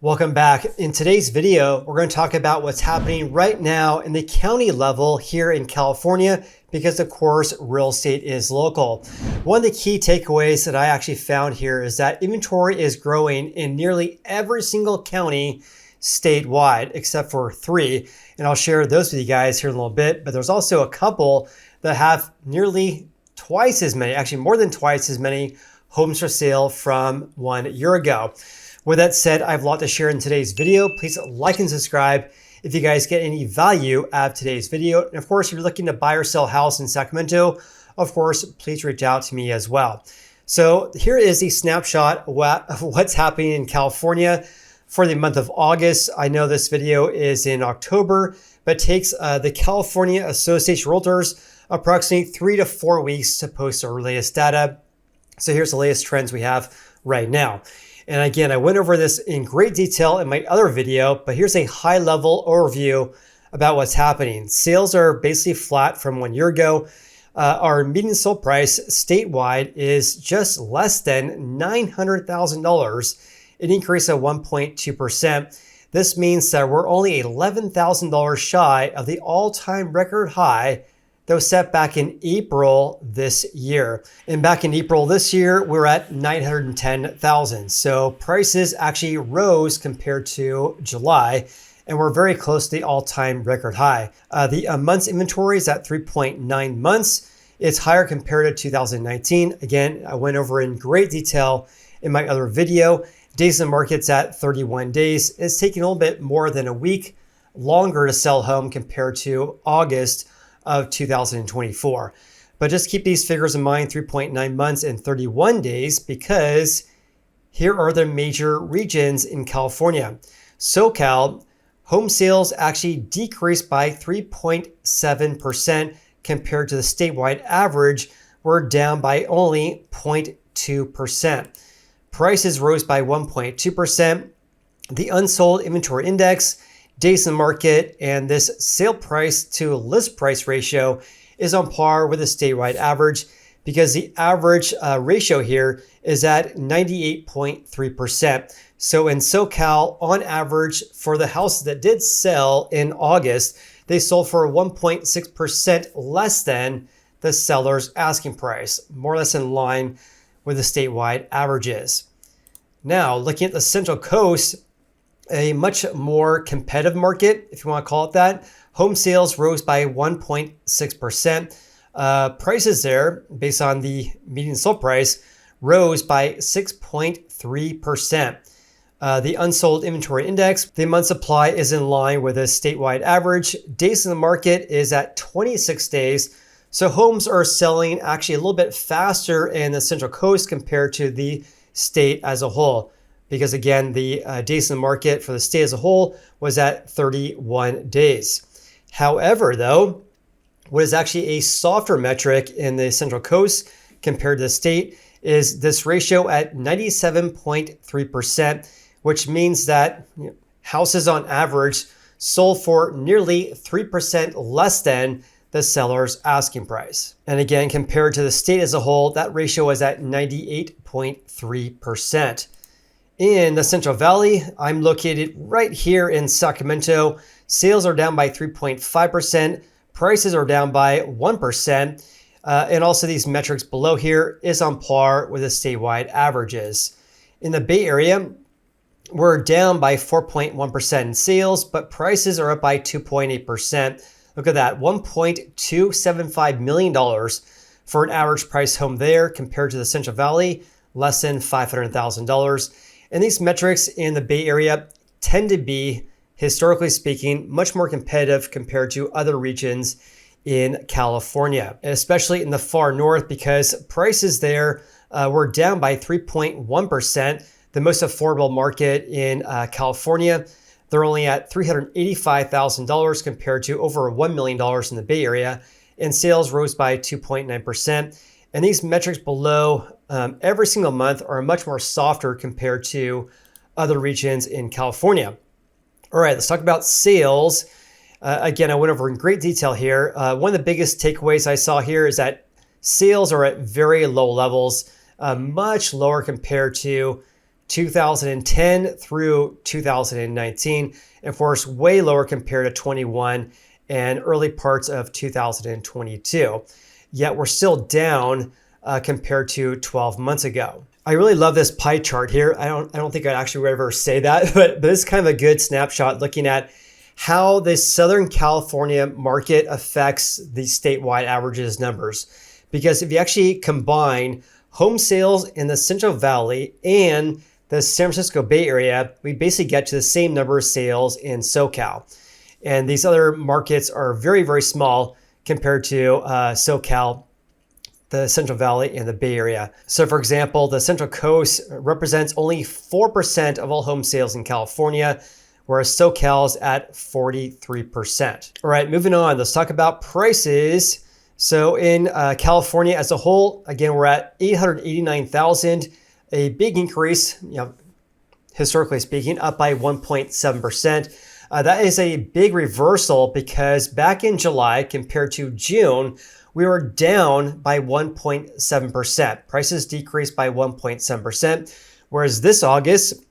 Welcome back. In today's video, we're going to talk about what's happening right now in the county level here in California because, of course, real estate is local. One of the key takeaways that I actually found here is that inventory is growing in nearly every single county statewide, except for 3. And I'll share those with you guys here in a little bit. But there's also a couple that have nearly twice as many, actually more than twice as many homes for sale from 1 year ago. With that said, I have a lot to share in today's video. Please like and subscribe if you guys get any value out of today's video. And of course, if you're looking to buy or sell a house in Sacramento, of course, please reach out to me as well. So here is a snapshot of what's happening in California for the month of August. I know this video is in October, but takes the California Association of Realtors approximately 3 to 4 weeks to post our latest data. So here's the latest trends we have right now. And again, I went over this in great detail in my other video, but here's a high level overview about what's happening. Sales are basically flat from 1 year ago. Our median sold price statewide is just less than $900,000, an increase of 1.2%. This means that we're only $11,000 shy of the all-time record high that was set back in April this year. And back in April this year, we're at $910,000. So prices actually rose compared to July, and we're very close to the all-time record high. The month's inventory is at 3.9 months. It's higher compared to 2019. Again, I went over in great detail in my other video. Days in the market's at 31 days. It's taking a little bit more than a week longer to sell home compared to August of 2024. But just keep these figures in mind, 3.9 months and 31 days, because here are the major regions in California. SoCal, home sales actually decreased by 3.7% compared to the statewide average. We're down by only 0.2%. Prices rose by 1.2%. The unsold inventory index, days in the market, and this sale price to list price ratio is on par with the statewide average because the average ratio here is at 98.3%. So in SoCal, on average, for the houses that did sell in August, they sold for 1.6% less than the seller's asking price, more or less in line with the statewide averages. Now, looking at the Central Coast, a much more competitive market, if you want to call it that. Home sales rose by 1.6%. Prices there, based on the median sold price, rose by 6.3%. The unsold inventory index, the month supply is in line with a statewide average. Days in the market is at 26 days. So homes are selling actually a little bit faster in the Central Coast compared to the state as a whole. Because again, the days in the market for the state as a whole was at 31 days. However, though, what is actually a softer metric in the Central Coast compared to the state is this ratio at 97.3%, which means that houses on average sold for nearly 3% less than the seller's asking price. And again, compared to the state as a whole, that ratio is at 98.3%. In the Central Valley, I'm located right here in Sacramento. Sales are down by 3.5%. Prices are down by 1%. And also these metrics below here is on par with the statewide averages. In the Bay Area, we're down by 4.1% in sales, but prices are up by 2.8%. Look at that, $1.275 million for an average price home there compared to the Central Valley, less than $500,000. And these metrics in the Bay Area tend to be, historically speaking, much more competitive compared to other regions in California, and especially in the far north because prices there were down by 3.1%. The most affordable market in California, they're only at $385,000 compared to over $1 million in the Bay Area, and sales rose by 2.9%. And these metrics below every single month are much more softer compared to other regions in California. All right, let's talk about sales. Again, I went over in great detail here. One of the biggest takeaways I saw here is that sales are at very low levels, much lower compared to 2010 through 2019, and of course, way lower compared to 21 and early parts of 2022. Yet we're still down compared to 12 months ago. I really love this pie chart here. I don't think I'd actually ever say that, but this is kind of a good snapshot looking at how the Southern California market affects the statewide averages numbers. Because if you actually combine home sales in the Central Valley and the San Francisco Bay Area, we basically get to the same number of sales in SoCal. And these other markets are very, very small compared to SoCal, the Central Valley, and the Bay Area. So for example, the Central Coast represents only 4% of all home sales in California, whereas SoCal is at 43%. All right, moving on, let's talk about prices. So in California as a whole, again, we're at 889,000, a big increase, historically speaking, up by 1.7%. That is a big reversal because back in July compared to June, we were down by 1.7%. Prices decreased by 1.7%, whereas this August,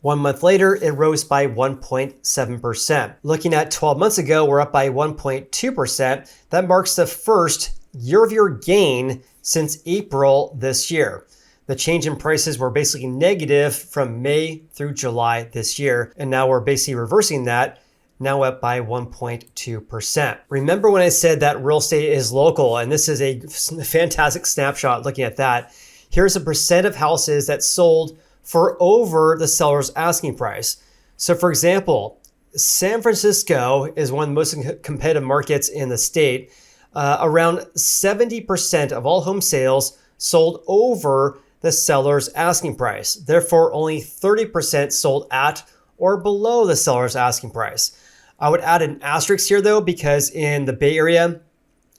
1 month later, it rose by 1.7%. Looking at 12 months ago, we're up by 1.2%. That marks the first year-over-year gain since April this year. The change in prices were basically negative from May through July this year, and now we're basically reversing that, now up by 1.2%. Remember when I said that real estate is local, and this is a fantastic snapshot looking at that. Here's a percent of houses that sold for over the seller's asking price. So for example, San Francisco is one of the most competitive markets in the state. Around 70% of all home sales sold over the seller's asking price. Therefore, only 30% sold at or below the seller's asking price. I would add an asterisk here though, because in the Bay Area,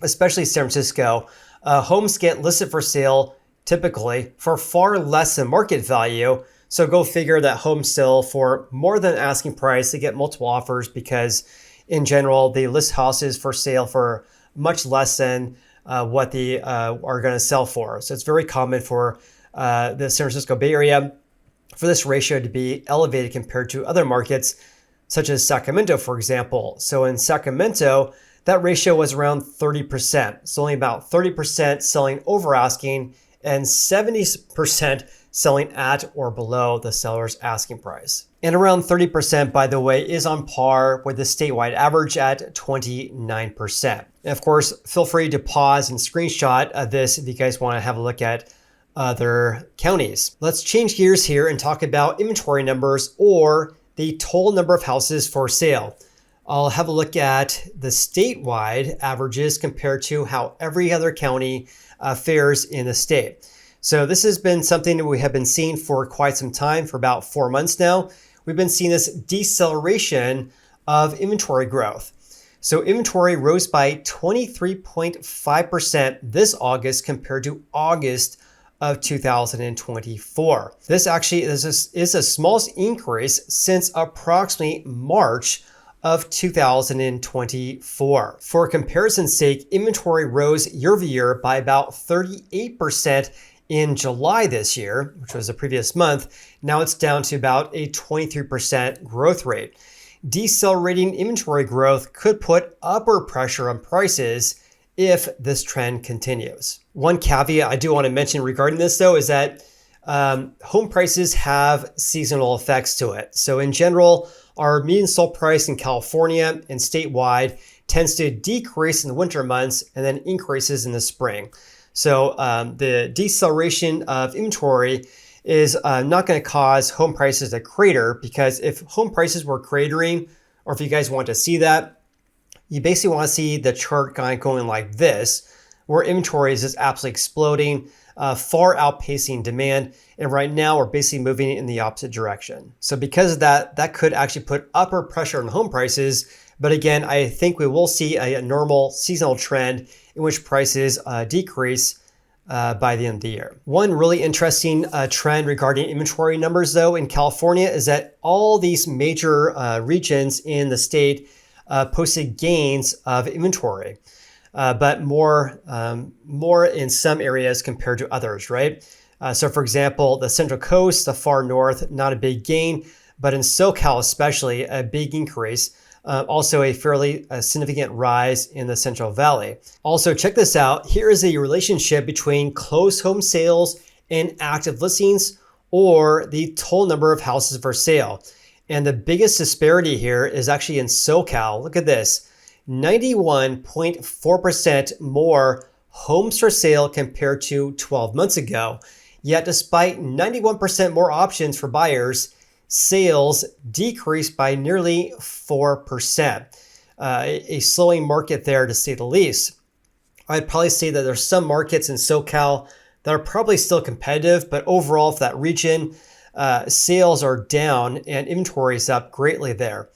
especially San Francisco, homes get listed for sale typically for far less than market value. So go figure that homes sell for more than asking price. They get multiple offers because in general, they list houses for sale for much less than what they are going to sell for. So it's very common for the San Francisco Bay Area for this ratio to be elevated compared to other markets, such as Sacramento, for example. So in Sacramento, that ratio was around 30%. So only about 30% selling over asking and 70% selling at or below the seller's asking price. And around 30%, by the way, is on par with the statewide average at 29%. And of course, feel free to pause and screenshot this if you guys want to have a look at other counties. Let's change gears here and talk about inventory numbers, or the total number of houses for sale. I'll have a look at the statewide averages compared to how every other county fares in the state. So this has been something that we have been seeing for quite some time, for about 4 months now. We've been seeing this deceleration of inventory growth. So inventory rose by 23.5% this August compared to August of 2024. This actually is the smallest increase since approximately March of 2024. For comparison's sake, inventory rose year over year by about 38% in July this year, which was the previous month. Now it's down to about a 23% growth rate. Decelerating inventory growth could put upward pressure on prices if this trend continues. One caveat I do want to mention regarding this though is that home prices have seasonal effects to it. So in general, our median sold price in California and statewide tends to decrease in the winter months and then increases in the spring. So the deceleration of inventory is not going to cause home prices to crater, because if home prices were cratering, or if you guys want to see that, you basically want to see the chart going like this, where inventory is just absolutely exploding, far outpacing demand. And right now we're basically moving in the opposite direction. So because of that, that could actually put upward pressure on home prices. But again, I think we will see a normal seasonal trend in which prices decrease by the end of the year. One really interesting trend regarding inventory numbers though in California is that all these major regions in the state posted gains of inventory, but more in some areas compared to others, right? So for example, the Central Coast, the far north, not a big gain, but in SoCal especially, a big increase. Also a fairly significant rise in the Central Valley. Also, check this out. Here is a relationship between closed home sales and active listings, or the total number of houses for sale. And the biggest disparity here is actually in SoCal. Look at this, 91.4% more homes for sale compared to 12 months ago. Yet despite 91% more options for buyers, sales decreased by nearly 4%. A slowing market there, to say the least. I'd probably say that there's some markets in SoCal that are probably still competitive, but overall for that region, sales are down and inventory is up greatly there.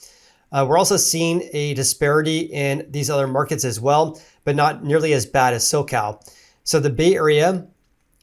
We're also seeing a disparity in these other markets as well, but not nearly as bad as SoCal. So the Bay Area,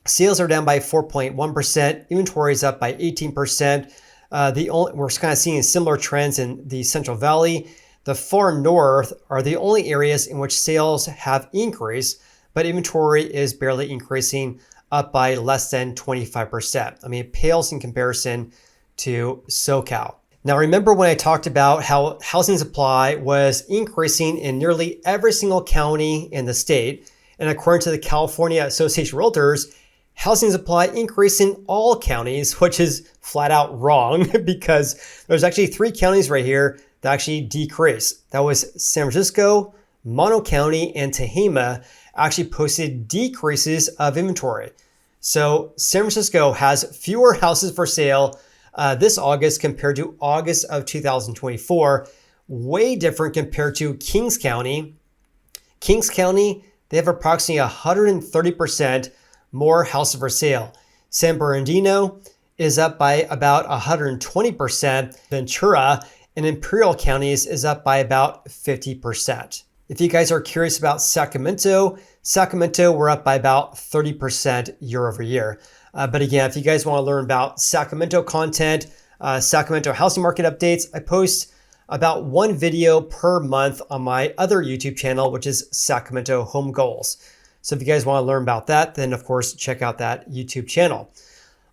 sales are down by 4.1%, inventory is up by 18%. We're kind of seeing similar trends in the Central Valley. The far north are the only areas in which sales have increased, but inventory is barely increasing, up by less than 25%. I mean, it pales in comparison to SoCal. Now, remember when I talked about how housing supply was increasing in nearly every single county in the state, and according to the California Association of Realtors, housing supply increased in all counties, which is flat out wrong because there's actually 3 counties right here that actually decreased. That was San Francisco, Mono County, and Tehama actually posted decreases of inventory. So San Francisco has fewer houses for sale this August compared to August of 2024. Way different compared to Kings County. Kings County, they have approximately 130% more houses for sale. San Bernardino is up by about 120%. Ventura and Imperial counties is up by about 50%. If you guys are curious about Sacramento, we're up by about 30% year over year. But again, if you guys want to learn about Sacramento content, Sacramento housing market updates, I post about 1 video per month on my other YouTube channel, which is Sacramento Home Goals. So if you guys want to learn about that, then of course, check out that YouTube channel.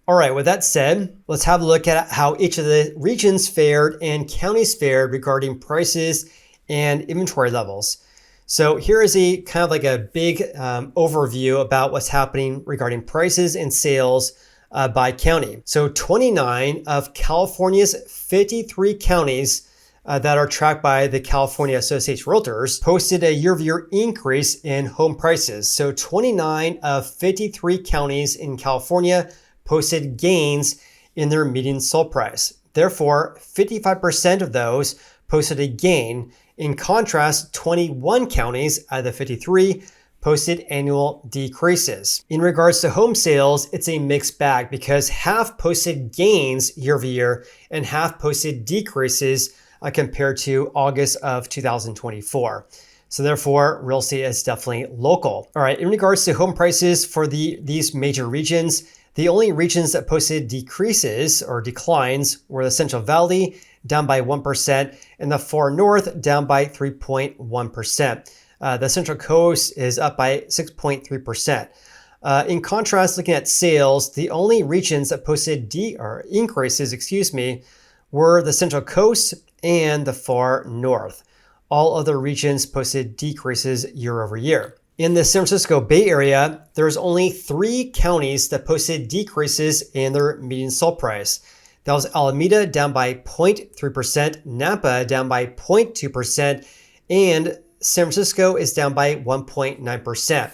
All right, with that said, let's have a look at how each of the regions fared and counties fared regarding prices and inventory levels. So here is a kind of like a big overview about what's happening regarding prices and sales by county. So 29 of California's 53 counties that are tracked by the California Association of Realtors posted a year-over-year increase in home prices. So 29 of 53 counties in California posted gains in their median sold price. Therefore, 55% of those posted a gain. In contrast, 21 counties out of the 53 posted annual decreases. In regards to home sales, it's a mixed bag because half posted gains year over year and half posted decreases compared to August of 2024. So therefore, real estate is definitely local. All right, in regards to home prices for these major regions, the only regions that posted decreases or declines were the Central Valley, down by 1%, and the far north, down by 3.1%. The Central Coast is up by 6.3%. In contrast, looking at sales, the only regions that posted increases, were the Central Coast and the far north. All other regions posted decreases year over year. In the San Francisco Bay Area, there's only 3 counties that posted decreases in their median sold price. That was Alameda, down by 0.3%, Napa down by 0.2%, and San Francisco is down by 1.9%.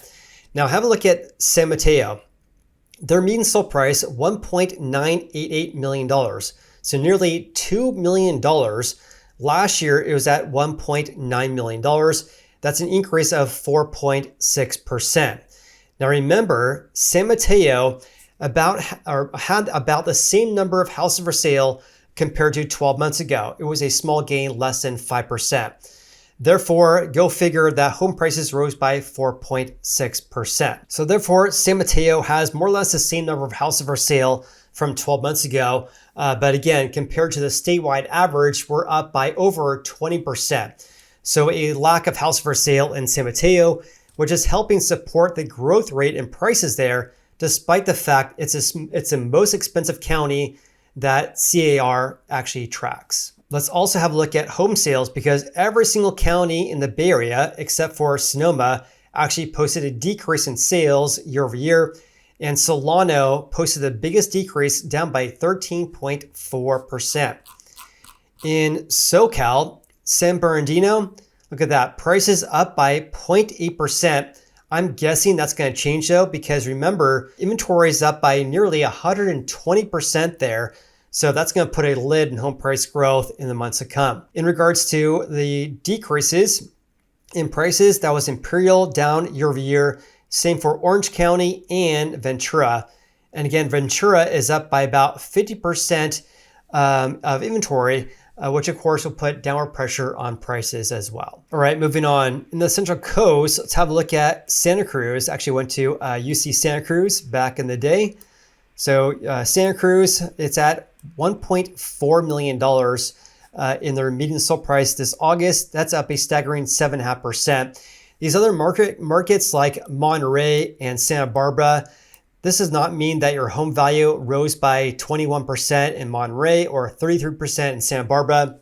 Now have a look at San Mateo. Their median sold price, $1.988 million. So nearly $2 million. Last year, it was at $1.9 million. That's an increase of 4.6%. Now remember, San Mateo had about the same number of houses for sale compared to 12 months ago. It was a small gain, less than 5%. Therefore, go figure that home prices rose by 4.6%. So therefore, San Mateo has more or less the same number of houses for sale from 12 months ago. But again, compared to the statewide average, we're up by over 20%. So a lack of house for sale in San Mateo, which is helping support the growth rate in prices there despite the fact it's the most expensive county that CAR actually tracks. Let's also have a look at home sales, because every single county in the Bay Area, except for Sonoma, actually posted a decrease in sales year over year. And Solano posted the biggest decrease, down by 13.4%. In SoCal, San Bernardino, look at that, prices up by 0.8%. I'm guessing that's going to change though, because remember, inventory is up by nearly 120% there. So that's going to put a lid on home price growth in the months to come. In regards to the decreases in prices, that was Imperial down year over year. Same for Orange County and Ventura. And again, Ventura is up by about 50% of inventory, which of course will put downward pressure on prices as well. All right, moving on. In the Central Coast, let's have a look at Santa Cruz. Actually went to UC Santa Cruz back in the day. So Santa Cruz, it's at $1.4 million in their median sold price this August. That's up a staggering 7.5%. These other markets like Monterey and Santa Barbara, this does not mean that your home value rose by 21% in Monterey or 33% in Santa Barbara.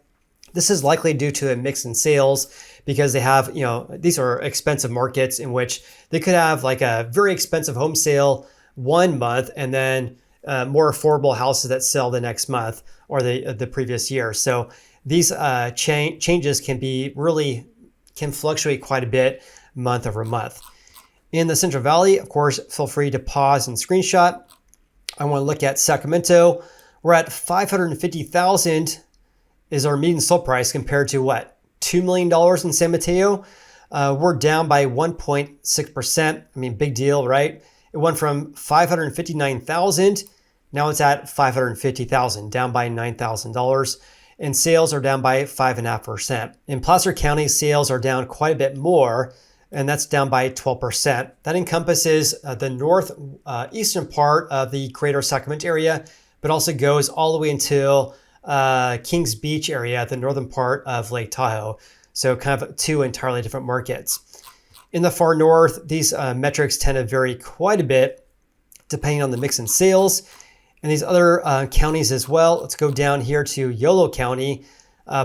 This is likely due to a mix in sales, because they have, these are expensive markets in which they could have like a very expensive home sale one month and then more affordable houses that sell the next month or the previous year. So these changes can fluctuate quite a bit month over month. In the Central Valley, of course, feel free to pause and screenshot. I want to look at Sacramento. We're at $550,000 is our median sold price, compared to what, $2 million in San Mateo. We're down by 1.6%. I mean, big deal, right? It went from $559,000. Now it's at $550,000, down by $9,000. And sales are down by 5.5%. In Placer County, sales are down quite a bit more, and that's down by 12%. That encompasses the northeastern part of the greater Sacramento area, but also goes all the way until Kings Beach area, the northern part of Lake Tahoe. So kind of two entirely different markets. In the far north, these metrics tend to vary quite a bit depending on the mix in sales. And these other counties as well. Let's go down here to Yolo County.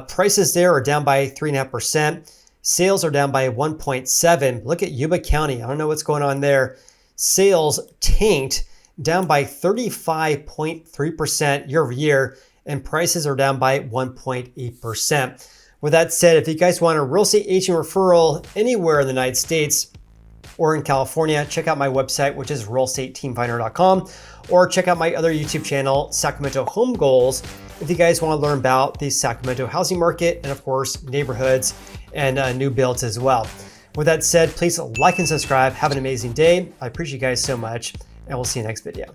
Prices there are down by 3.5%. Sales are down by 1.7%. Look at Yuba County. I don't know what's going on there. Sales tanked, down by 35.3% year over year, and prices are down by 1.8%. With that said, if you guys want a real estate agent referral anywhere in the United States or in California, check out my website, which is realestateteamfinder.com, or check out my other YouTube channel, Sacramento Home Goals, if you guys want to learn about the Sacramento housing market and of course, neighborhoods and new builds as well. With that said, please like and subscribe. Have an amazing day. I appreciate you guys so much, and we'll see you next video.